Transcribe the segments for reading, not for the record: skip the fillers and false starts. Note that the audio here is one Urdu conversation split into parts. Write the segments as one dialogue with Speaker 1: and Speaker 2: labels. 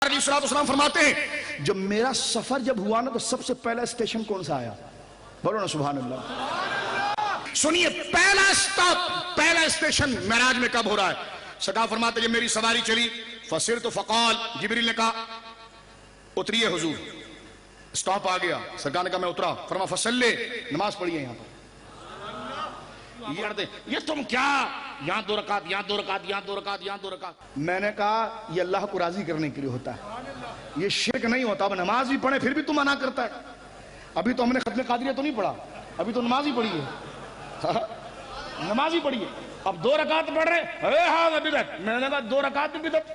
Speaker 1: علیہ السلام فرماتے ہیں جب میرا سفر جب ہوا نا تو سب سے پہلا اسٹیشن کون سا آیا؟ بولو نا سبحان اللہ۔ سنیے، پہلا اسٹاپ، پہلا اسٹیشن معراج میں کب ہو رہا ہے؟ سرکار فرماتے جب میری سواری چلی فصرت فقال، جبریل نے کہا اتریے حضور، اسٹاپ آ گیا، سرکار نے کہا میں اترا، فرما فصلی، نماز پڑھیے یہاں پر۔ یہ تم کیا یہاں 2 رکعت، یہاں 2 رکعت، یہاں 2 رکعت، یہاں 2 رکعت؟ میں نے کہا یہ اللہ کو راضی کرنے کے لیے ہوتا ہے، یہ شرک نہیں ہوتا۔ اب نماز بھی پڑھے پھر بھی تم منع کرتا ہے۔ ابھی تو ہم نے ختم قادریہ تو نہیں پڑھا، ابھی تو نماز ہی پڑھی ہے، نماز ہی پڑھی ہے۔ اب 2 رکعت پڑھ رہے، ہاں بدعت۔ میں نے کہا 2 رکعت بھی بدعت؟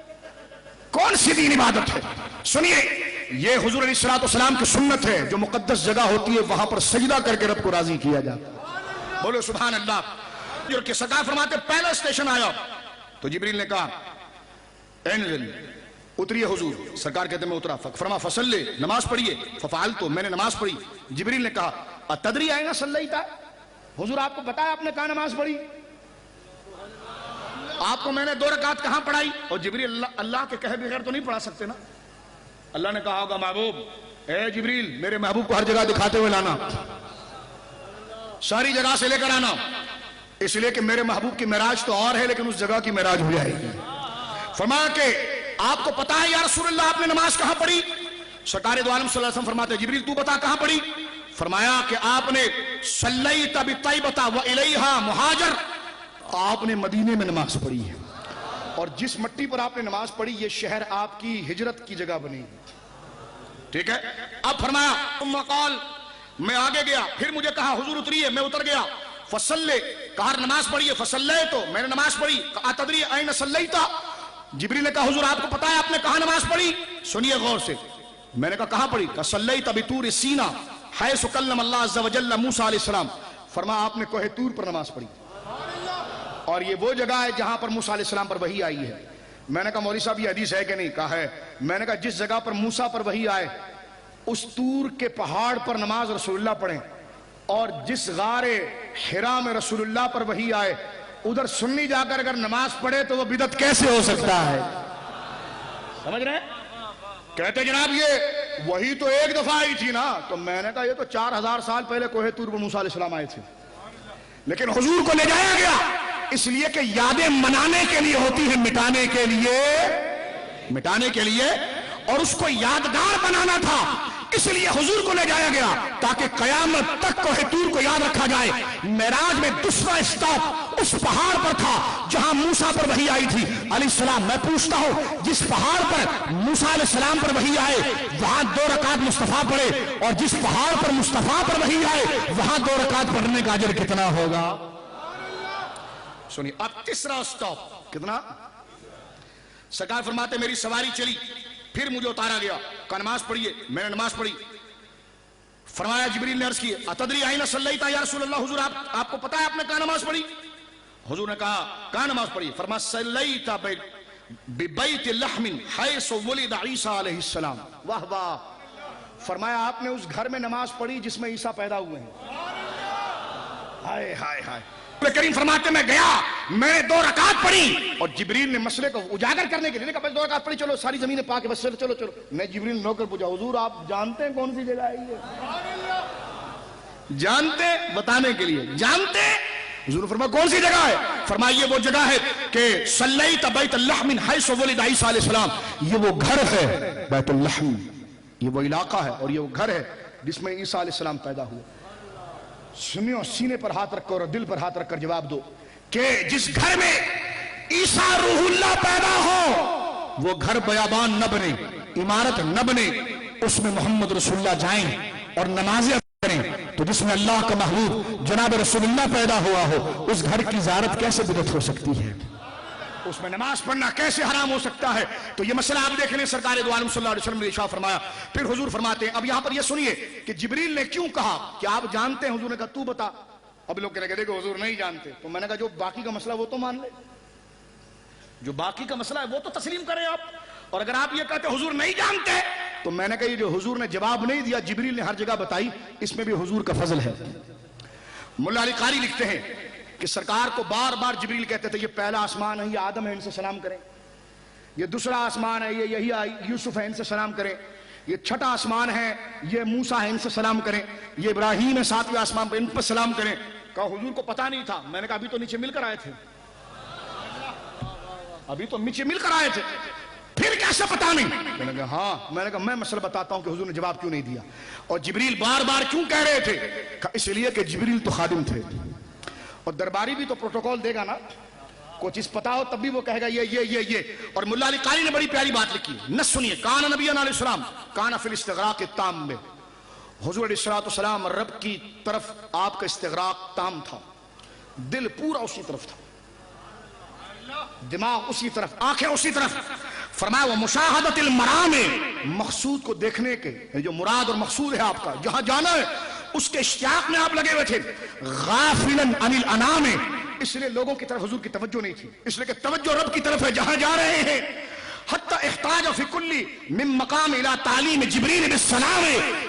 Speaker 1: کون سی دین عبادت ہے؟ سنیے، یہ حضور علیہ السلام کی سنت ہے، جو مقدس جگہ ہوتی ہے وہاں پر سجدہ کر کے رب کو راضی کیا جاتا ہے۔ بولو سبحان اللہ۔ کہ سرکار فرماتے پہلا اسٹیشن آیا تو جبریل نے کہا انزل، اتریے حضور، سرکار کہتے میں اترا، فرما فصلی، نماز پڑھیے، ففعلت، میں نے نماز پڑھی۔ جبریل نے کہا اتدری اینا صلیت، حضور آپ کو پتا ہے آپ نے کہاں نماز پڑھی؟ آپ کو میں نے 2 رکعت کہاں پڑھائی؟ اور جبریل اللہ کے کہے بغیر تو نہیں پڑھا سکتے نا۔ اللہ نے کہا ہوگا محبوب، اے جبریل میرے محبوب کو ہر جگہ دکھاتے ہوئے لانا، ساری جگہ سے لے کر آنا، اس لیے کہ میرے محبوب کی معراج تو اور ہے لیکن اس جگہ کی معراج ہو جائے گی۔ فرمایا کہ آپ کو پتا ہے یا رسول اللہ آپ نے نماز کہاں پڑھی؟ سرکار دو عالم صلی اللہ علیہ وسلم فرماتے جبریل تو بتا کہاں پڑھی؟ فرمایا کہ آپ نے صلیت بطیبۃ والیہا مہاجر، آپ نے مدینے میں نماز پڑھی ہے، اور جس مٹی پر آپ نے نماز پڑھی یہ شہر آپ کی ہجرت کی جگہ بنی، ٹھیک ہے؟ اب فرمایا ثم قال، میں آگے گیا، پھر مجھے کہا حضور اتریے، میں اتر گیا، فصلی، کہا نماز پڑھیے، فصلیت، میں نے نماز پڑھی، اتدری این صلیت، جبریل نے کہا حضور آپ کو پتا ہے آپ نے کہاں نماز پڑھی؟ سنیے غور سے، میں نے کہا کہاں پڑھی؟ کہ صلیت بطور سینا حیث کلم اللہ عز وجل موسیٰ علیہ السلام، فرما آپ نے کوہ طور پر نماز پڑھی، اور یہ وہ جگہ ہے جہاں پر موسیٰ علیہ السلام پر وحی آئی ہے۔ میں نے کہا مولوی صاحب یہ حدیث ہے کہ نہیں؟ کہا ہے۔ میں نے کہا جس جگہ پر موسیٰ پر وحی آئے اس طور کے پہاڑ پر نماز رسول اللہ پڑھیں، اور جس غار حرا میں رسول اللہ پر وحی آئے ادھر سنی جا کر اگر نماز پڑھے تو وہ بدعت کیسے ہو سکتا ہے؟ سمجھ رہے ہیں؟ کہتے جناب یہ وہی تو ایک دفعہ آئی تھی نا، تو میں نے کہا یہ تو 4000 سال پہلے کوہ طور پر موسیٰ علیہ السلام آئے تھے، لیکن حضور کو لے جایا گیا اس لیے کہ یادیں منانے کے لیے ہوتی ہیں، مٹانے کے لیے، اور اس کو یادگار بنانا تھا، اس لیے حضور کو لے جایا گیا تاکہ قیامت تک کوہ طور کو یاد رکھا جائے۔ معراج میں دوسرا اسٹاپ اس پہاڑ پر تھا جہاں موسیٰ پر وحی آئی تھی علیہ السلام۔ میں پوچھتا ہوں جس پہاڑ پر موسیٰ علیہ السلام پر وحی آئے وہاں 2 رکعت مصطفیٰ پڑھے، اور جس پہاڑ پر مصطفیٰ پر وحی آئے وہاں 2 رکعت پڑھنے کا اجر کتنا ہوگا؟ سنیے، اب تیسرا اسٹاپ کتنا؟ سرکار فرماتے میری سواری چلی، پھر مجھے اتارا گیا، کہا نماز پڑھیے، میں نے نماز پڑھی۔ فرمایا جبریل نے عرض کی اتدری این صلیت یا رسول اللہ، حضور آپ کو پتا ہے آپ نے کہاں نماز پڑھی؟ حضور نے کہا کہاں نماز پڑھی؟ فرمایا صلیت ببیت لحم حیث ولد عیسیٰ علیہ السلام۔ واہ واہ، فرمایا آپ نے اس گھر میں نماز پڑھی جس میں عیسیٰ پیدا ہوئے ہیں۔ ہائے ہائے ہائے، کریم فرماتے میں گیا، میں نے 2 رکعت پڑھی، اور جبریل نے مسئلے کو اجاگر کرنے کے لیے کہا بس 2 رکعت پڑھی، چلو ساری زمینیں پاک ہے، بس چلو۔ میں جبریل نوکر پوچھا حضور آپ جانتے ہیں کون سی جگہ ہے یہ؟ جانتے؟ بتانے کے لیے جانتے؟ حضور فرمایا کون سی جگہ ہے؟ فرمایا یہ وہ جگہ ہے کہ صلیت بیت اللحم حیث ولد عیسیٰ علیہ السلام، یہ وہ گھر ہے بیت اللحم، یہ وہ علاقہ ہے اور یہ وہ گھر ہے جس میں عیسیٰ علیہ السلام پیدا ہوئے۔ سنیو، سینے پر ہاتھ رکھ کر اور دل پر ہاتھ رکھ کر جواب دو کہ جس گھر میں عیسیٰ روح اللہ پیدا ہو وہ گھر بیابان نہ بنے، عمارت نہ بنے، اس میں محمد رسول اللہ جائیں اور نمازیں کریں، تو جس میں اللہ کا محبوب جناب رسول اللہ پیدا ہوا ہو اس گھر کی زیارت کیسے بدعت ہو سکتی ہے؟ اس میں نماز پڑھنا کیسے حرام ہو سکتا ہے؟ تو یہ مسئلہ آپ دیکھ لیں، سرکار دو عالم صلی اللہ علیہ وسلم نے ارشاد فرمایا۔ پھر حضور فرماتے ہیں، اب یہاں پر یہ سنیے کہ جبریل نے کیوں کہا کہ آپ جانتے ہیں؟ حضور نے کہا تو بتا۔ اب لوگ کہنے لگے کہ حضور نہیں جانتے، تو میں نے کہا جو باقی کا مسئلہ وہ تو مان لے، جو باقی کا مسئلہ ہے وہ تو تسلیم کریں آپ، اور اگر آپ یہ کہتے حضور نہیں جانتے تو میں نے کہا یہ جو حضور نے جواب نہیں دیا جبریل نے ہر جگہ بتائی، اس میں بھی حضور کا فضل ہے۔ مولا علی قاری لکھتے ہیں کہ سرکار کو بار بار جبریل کہتے تھے یہ پہلا آسمان ہے، یہ آدم ہے، ان سے سلام کریں۔ یہ دوسرا آسمان ہے، یہ یہی یوسف ہے، ان سے سلام کریں. یہ چھٹا آسمان ہے، یہ موسیٰ ہے، ان سے سلام کریں. یہ ابراہیم ہے ساتویں آسمان پر، ان پر سلام کریں. کہا حضور کو پتا نہیں تھا. میں نے کہا ابھی تو نیچے مل کر آئے تھے، ابھی تو نیچے مل کر آئے تھے، پھر کیسے پتا نہیں؟ میں نے کہا ہاں. میں نے کہا میں مسئلہ بتاتا ہوں کہ حضور نے جواب کیوں نہیں دیا اور جبریل بار بار کیوں کہہ رہے تھے. کہا اس لیے کہ جبریل تو خادم تھے اور درباری بھی تو پروٹوکول دے گا نا. کوئی چیز پتا ہو تب بھی وہ کہے گا یہ. اور ملا علی قاری نے بڑی پیاری بات لکھی، نہ سنیے. کان نبی علیہ السلام کان فی الاستغراق التام میں، حضور علیہ السلام رب کی طرف آپ کا استغراق تام تھا، دل پورا اسی طرف تھا، دماغ اسی طرف، آنکھیں اسی طرف. فرمایا وہ مشاہدت المرام، مقصود کو دیکھنے کے، جو مراد اور مقصود ہے آپ کا جہاں جانا ہے اس کے اشتیاق میں آپ لگے ہوئے تھے. غافلا عن الانام، اس لیے لوگوں کی طرف حضور کی توجہ نہیں تھی، اس لیے کہ توجہ رب کی طرف ہے جہاں جا رہے ہیں. حتی احتاج فی کلی من مقام الى تعلیم جبریل بالسلام،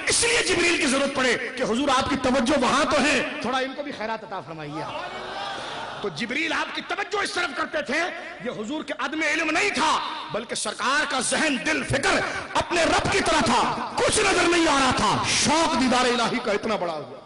Speaker 1: اس لیے جبریل کی ضرورت پڑے کہ حضور آپ کی توجہ وہاں تو ہے، تھوڑا ان کو بھی خیرات عطا فرمائیے. تو جبریل آپ کی توجہ اس طرف کرتے تھے. یہ حضور کے عدم علم نہیں تھا بلکہ سرکار کا ذہن دل فکر اپنے رب کی طرح تھا، کچھ نظر نہیں آ رہا تھا. شوق دیدار الہی کا اتنا بڑا ہوا.